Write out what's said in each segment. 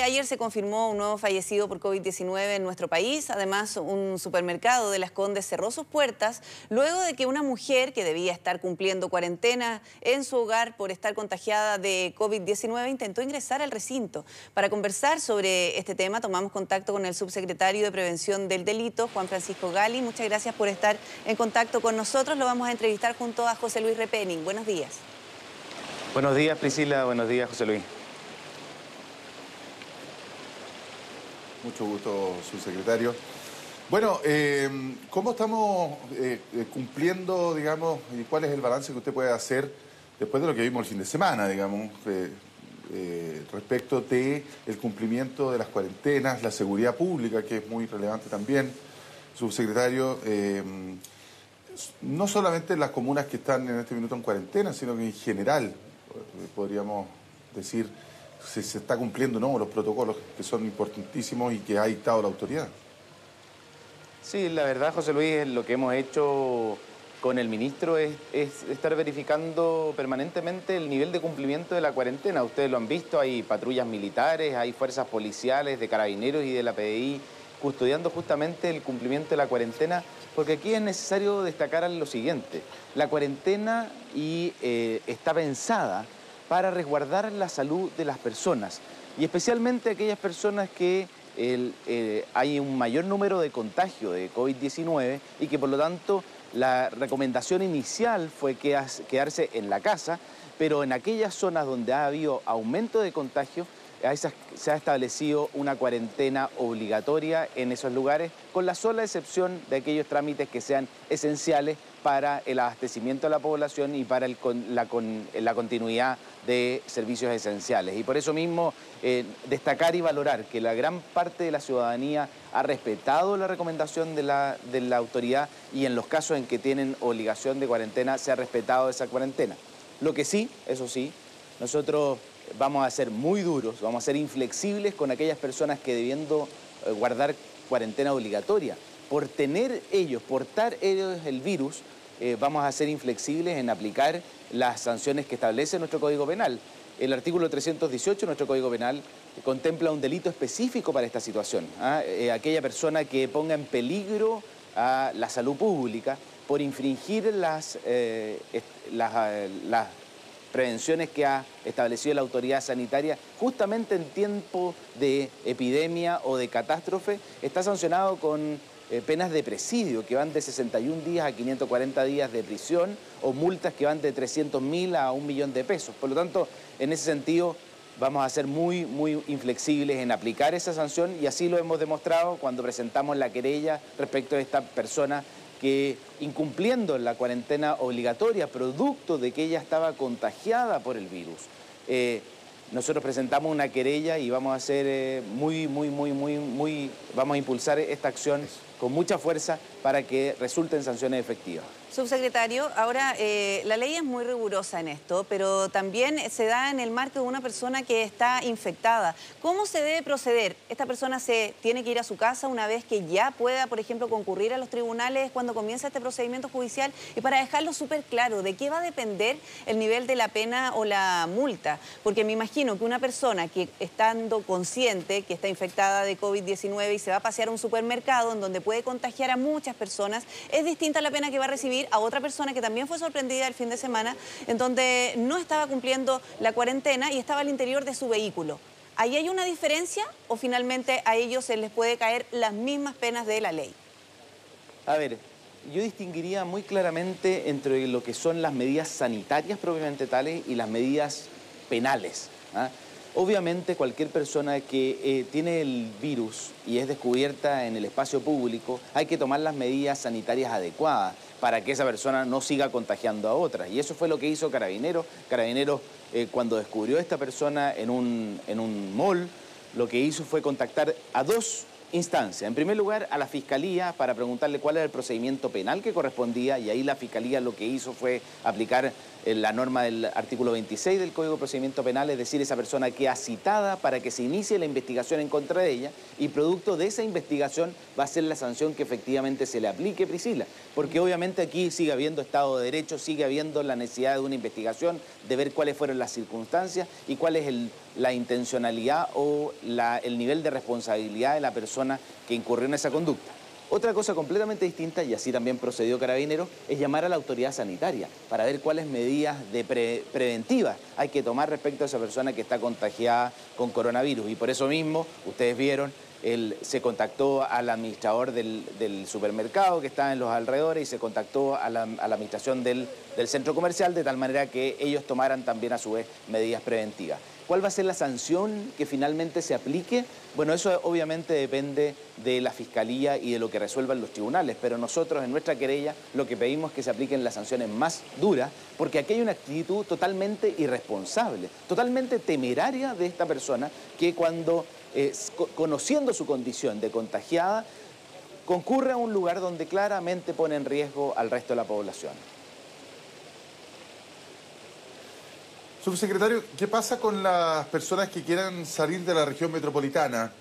Ayer se confirmó un nuevo fallecido por COVID-19 en nuestro país. Además, un supermercado de Las Condes cerró sus puertas luego de que una mujer que debía estar cumpliendo cuarentena en su hogar por estar contagiada de COVID-19 intentó ingresar al recinto. Para conversar sobre este tema tomamos contacto con el subsecretario de Prevención del Delito, Juan Francisco Gali. Muchas gracias por estar en contacto con nosotros. Lo vamos a entrevistar junto a José Luis Repening. Buenos días. Buenos días, Priscila. Buenos días, José Luis. Mucho gusto, subsecretario. Bueno, ¿cómo estamos cumpliendo, digamos, y cuál es el balance que usted puede hacer después de lo que vimos el fin de semana, digamos, respecto de el cumplimiento de las cuarentenas, la seguridad pública, que es muy relevante también, subsecretario, no solamente en las comunas que están en este minuto en cuarentena, sino que en general, podríamos decir, si se está cumpliendo o no los protocolos que son importantísimos y que ha dictado la autoridad. Sí, la verdad, José Luis, lo que hemos hecho con el ministro es estar verificando permanentemente el nivel de cumplimiento de la cuarentena. Ustedes lo han visto, hay patrullas militares, hay fuerzas policiales, de carabineros y de la PDI custodiando justamente el cumplimiento de la cuarentena, porque aquí es necesario destacar lo siguiente. La cuarentena está pensada para resguardar la salud de las personas y especialmente aquellas personas que hay un mayor número de contagio de COVID-19 y que por lo tanto la recomendación inicial fue quedarse en la casa, pero en aquellas zonas donde ha habido aumento de contagio se ha establecido una cuarentena obligatoria en esos lugares, con la sola excepción de aquellos trámites que sean esenciales para el abastecimiento de la población y para la continuidad de servicios esenciales. Y por eso mismo destacar y valorar que la gran parte de la ciudadanía ha respetado la recomendación de la autoridad y en los casos en que tienen obligación de cuarentena se ha respetado esa cuarentena. Lo que sí, eso sí, nosotros vamos a ser muy duros, vamos a ser inflexibles con aquellas personas que debiendo guardar cuarentena obligatoria, portar ellos el virus, vamos a ser inflexibles en aplicar las sanciones que establece nuestro Código Penal. El artículo 318 de nuestro Código Penal contempla un delito específico para esta situación. Aquella persona que ponga en peligro a la salud pública por infringir las prevenciones que ha establecido la autoridad sanitaria justamente en tiempo de epidemia o de catástrofe, está sancionado con penas de presidio que van de 61 días a 540 días de prisión o multas que van de 300.000 a 1 millón de pesos. Por lo tanto, en ese sentido, vamos a ser muy inflexibles en aplicar esa sanción y así lo hemos demostrado cuando presentamos la querella respecto de esta persona que, incumpliendo la cuarentena obligatoria, producto de que ella estaba contagiada por el virus, nosotros presentamos una querella y vamos a hacer vamos a impulsar esta acción con mucha fuerza para que resulten sanciones efectivas. Subsecretario, ahora la ley es muy rigurosa en esto, pero también se da en el marco de una persona que está infectada. ¿Cómo se debe proceder? ¿Esta persona se tiene que ir a su casa una vez que ya pueda, por ejemplo, concurrir a los tribunales cuando comienza este procedimiento judicial? Y para dejarlo súper claro, ¿de qué va a depender el nivel de la pena o la multa? Porque me imagino que una persona que estando consciente que está infectada de COVID-19 y se va a pasear a un supermercado en donde puede contagiar a muchas personas, es distinta la pena que va a recibir a otra persona que también fue sorprendida el fin de semana, en donde no estaba cumpliendo la cuarentena y estaba al interior de su vehículo. ¿Ahí hay una diferencia o finalmente a ellos se les puede caer las mismas penas de la ley? A ver, yo distinguiría muy claramente entre lo que son las medidas sanitarias propiamente tales y las medidas penales. Obviamente cualquier persona que tiene el virus y es descubierta en el espacio público, hay que tomar las medidas sanitarias adecuadas para que esa persona no siga contagiando a otras. Y eso fue lo que hizo Carabineros. Carabineros, cuando descubrió a esta persona en un mall, lo que hizo fue contactar a dos instancias. En primer lugar, a la Fiscalía para preguntarle cuál era el procedimiento penal que correspondía y ahí la Fiscalía lo que hizo fue aplicar la norma del artículo 26 del Código de Procedimiento Penal, es decir, esa persona queda citada para que se inicie la investigación en contra de ella y producto de esa investigación va a ser la sanción que efectivamente se le aplique, Priscila, porque obviamente aquí sigue habiendo Estado de Derecho, sigue habiendo la necesidad de una investigación, de ver cuáles fueron las circunstancias y cuál es la intencionalidad o el nivel de responsabilidad de la persona que incurrió en esa conducta. Otra cosa completamente distinta, y así también procedió Carabineros, es llamar a la autoridad sanitaria para ver cuáles medidas preventivas hay que tomar respecto a esa persona que está contagiada con coronavirus. Y por eso mismo, ustedes vieron, se contactó al administrador del supermercado que está en los alrededores y se contactó a la administración del centro comercial, de tal manera que ellos tomaran también a su vez medidas preventivas. ¿Cuál va a ser la sanción que finalmente se aplique? Bueno, eso obviamente depende de la Fiscalía y de lo que resuelvan los tribunales, pero nosotros en nuestra querella lo que pedimos es que se apliquen las sanciones más duras, porque aquí hay una actitud totalmente irresponsable, totalmente temeraria de esta persona que cuando, conociendo su condición de contagiada, concurre a un lugar donde claramente pone en riesgo al resto de la población. Subsecretario, ¿qué pasa con las personas que quieran salir de la región metropolitana?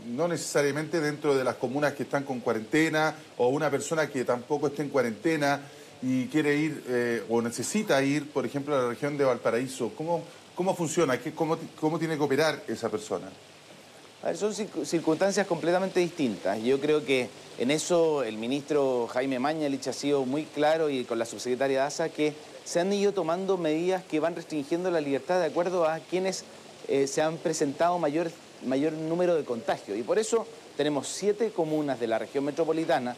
No necesariamente dentro de las comunas que están con cuarentena, o una persona que tampoco esté en cuarentena y quiere ir o necesita ir, por ejemplo, a la región de Valparaíso. ¿Cómo funciona? ¿Cómo tiene que operar esa persona? A ver, son circunstancias completamente distintas. Yo creo que en eso el ministro Jaime Mañalich ha sido muy claro, y con la subsecretaria Daza, que se han ido tomando medidas que van restringiendo la libertad de acuerdo a quienes se han presentado mayor número de contagios. Y por eso tenemos 7 comunas de la región metropolitana,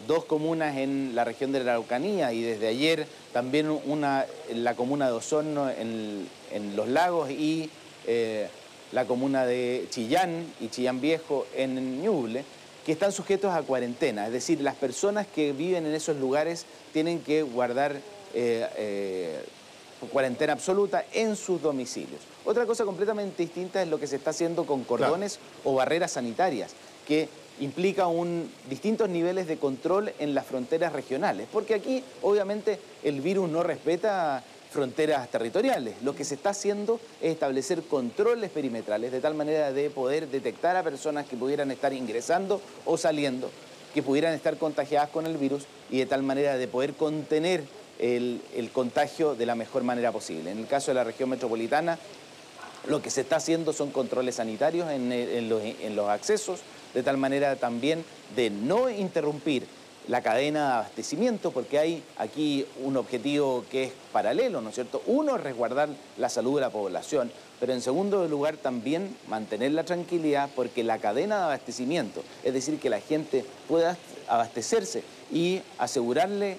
2 comunas en la región de la Araucanía y desde ayer también una en la comuna de Osorno en Los Lagos y la comuna de Chillán y Chillán Viejo en Ñuble, que están sujetos a cuarentena. Es decir, las personas que viven en esos lugares tienen que guardar cuarentena absoluta en sus domicilios. Otra cosa completamente distinta es lo que se está haciendo con cordones o barreras sanitarias, que implica distintos niveles de control en las fronteras regionales, porque aquí obviamente el virus no respeta fronteras territoriales. Lo que se está haciendo es establecer controles perimetrales de tal manera de poder detectar a personas que pudieran estar ingresando o saliendo, que pudieran estar contagiadas con el virus, y de tal manera de poder contener el contagio de la mejor manera posible. En el caso de la región metropolitana, lo que se está haciendo son controles sanitarios en los accesos, de tal manera también de no interrumpir la cadena de abastecimiento, porque hay aquí un objetivo que es paralelo, ¿no es cierto? Uno, resguardar la salud de la población, pero en segundo lugar también mantener la tranquilidad, porque la cadena de abastecimiento, es decir, que la gente pueda abastecerse y asegurarle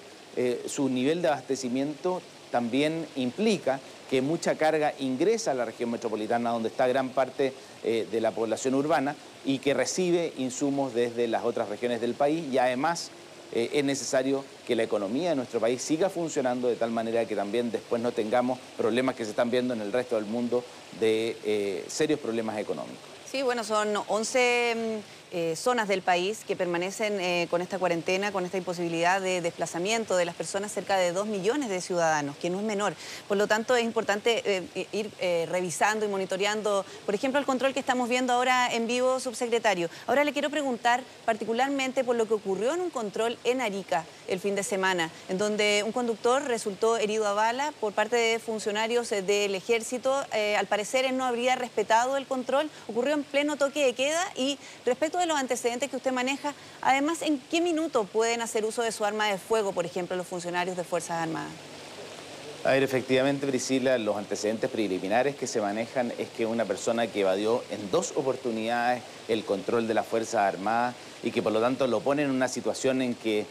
su nivel de abastecimiento, también implica que mucha carga ingresa a la región metropolitana, donde está gran parte de la población urbana y que recibe insumos desde las otras regiones del país, y además es necesario que la economía de nuestro país siga funcionando de tal manera que también después no tengamos problemas que se están viendo en el resto del mundo de serios problemas económicos. Sí, bueno, son 11 zonas del país que permanecen con esta cuarentena, con esta imposibilidad de desplazamiento de las personas, cerca de 2 millones de ciudadanos, que no es menor. Por lo tanto, es importante ir revisando y monitoreando, por ejemplo, el control que estamos viendo ahora en vivo, subsecretario. Ahora le quiero preguntar particularmente por lo que ocurrió en un control en Arica el fin de semana, en donde un conductor resultó herido a bala por parte de funcionarios del ejército. Al parecer, él no habría respetado el control. Ocurrió en pleno toque de queda. Y respecto de los antecedentes que usted maneja, además, ¿en qué minuto pueden hacer uso de su arma de fuego, por ejemplo, los funcionarios de Fuerzas Armadas? A ver, efectivamente, Priscila, los antecedentes preliminares que se manejan es que una persona que evadió en 2 oportunidades el control de las Fuerzas Armadas y que por lo tanto lo pone en una situación en que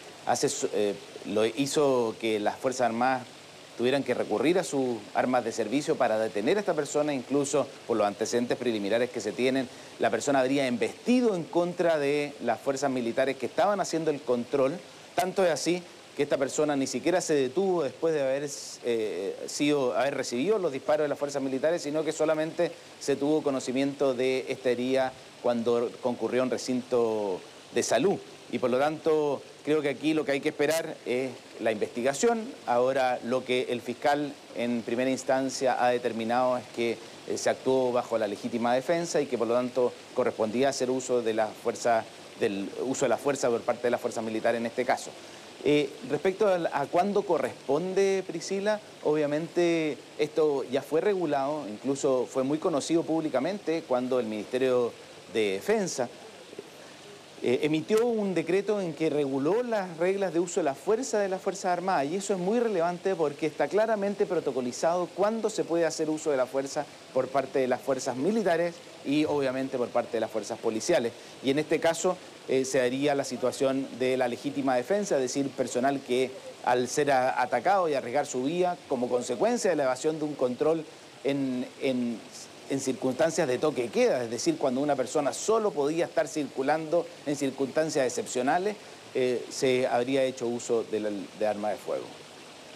lo hizo que las Fuerzas Armadas tuvieran que recurrir a sus armas de servicio para detener a esta persona. Incluso por los antecedentes preliminares que se tienen, la persona habría embestido en contra de las fuerzas militares que estaban haciendo el control. Tanto es así que esta persona ni siquiera se detuvo después de haber recibido los disparos de las fuerzas militares, sino que solamente se tuvo conocimiento de esta herida cuando concurrió a un recinto de salud. Y por lo tanto, creo que aquí lo que hay que esperar es la investigación. Ahora, lo que el fiscal en primera instancia ha determinado es que se actuó bajo la legítima defensa y que por lo tanto correspondía hacer uso de la fuerza, del uso de la fuerza por parte de las fuerzas militares en este caso. Respecto a cuándo corresponde, Priscila, obviamente esto ya fue regulado, incluso fue muy conocido públicamente cuando el Ministerio de Defensa emitió un decreto en que reguló las reglas de uso de la fuerza de las Fuerzas Armadas, y eso es muy relevante porque está claramente protocolizado cuándo se puede hacer uso de la fuerza por parte de las fuerzas militares y obviamente por parte de las fuerzas policiales. Y en este caso se daría la situación de la legítima defensa, es decir, personal que al ser atacado y arriesgar su vida como consecuencia de la evasión de un control en circunstancias de toque de queda, es decir, cuando una persona solo podía estar circulando en circunstancias excepcionales, se habría hecho uso de arma de fuego.